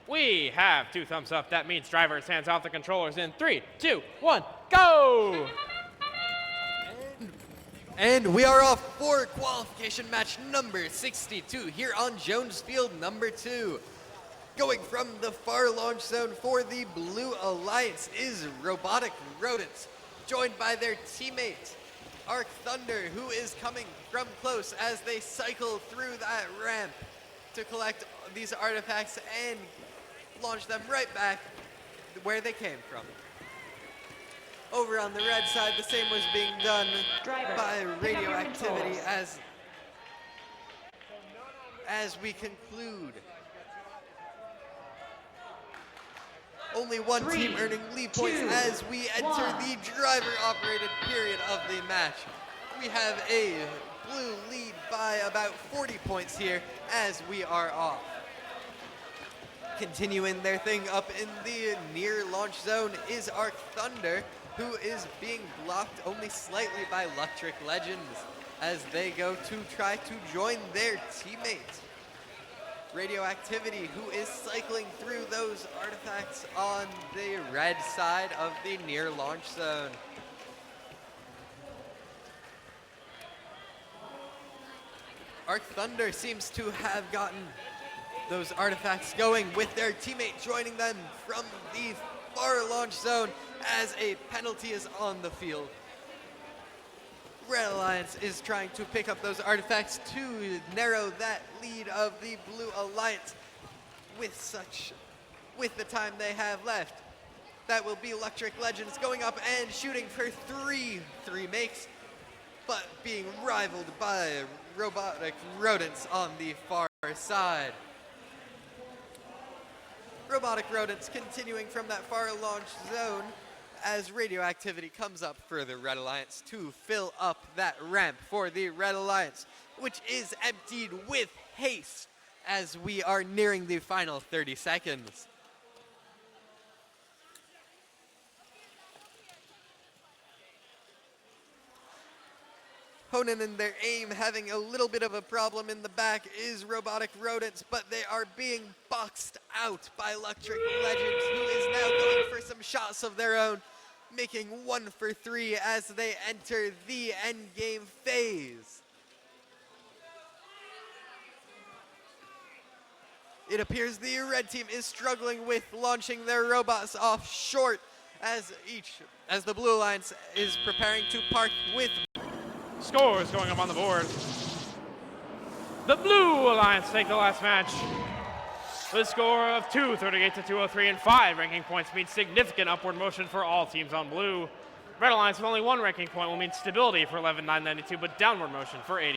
We have 2 thumbs up. That means drivers hands off the controllers in 3, 2, 1, go! And we are off for qualification match number 62 here on Jones Field number 2. Going from the far launch zone for the Blue Alliance is Robotic Rodents, joined by their teammate, Arc Thunder, who is coming from close as they cycle through that ramp to collect these artifacts and launch them right back where they came from. Over on the red side, the same was being done by Radioactivity as we conclude. Only one team earning lead points as we enter the driver-operated period of the match. We have a blue lead by about 40 points here as we are off. Continuing their thing up in the near launch zone is Arc Thunder, who is being blocked only slightly by Electric Legends as they go to try to join their teammate. Radioactivity, who is cycling through those artifacts on the red side of the near launch zone. Arc Thunder seems to have gotten those artifacts going with their teammate joining them from the far launch zone as a penalty is on the field. Red Alliance is trying to pick up those artifacts to narrow that lead of the Blue Alliance with the time they have left. That will be Electric Legends going up and shooting for three makes, but being rivaled by Robotic Rodents on the far side. Robotic Rodents continuing from that far launch zone as Radioactivity comes up for the Red Alliance to fill up that ramp for the Red Alliance, which is emptied with haste as we are nearing the final 30 seconds. Honan and their aim having a little bit of a problem in the back is Robotic Rodents, but they are being boxed out by Electric Legends, who is now going for some shots of their own, making 1 for 3 as they enter the endgame phase. It appears the red team is struggling with launching their robots off short as the Blue Alliance is preparing to park with Scores going up on the board. The Blue Alliance take the last match. The score of 238 to 203 and 5 ranking points means significant upward motion for all teams on blue. Red Alliance with only 1 ranking point will mean stability for 11,992, but downward motion for 80.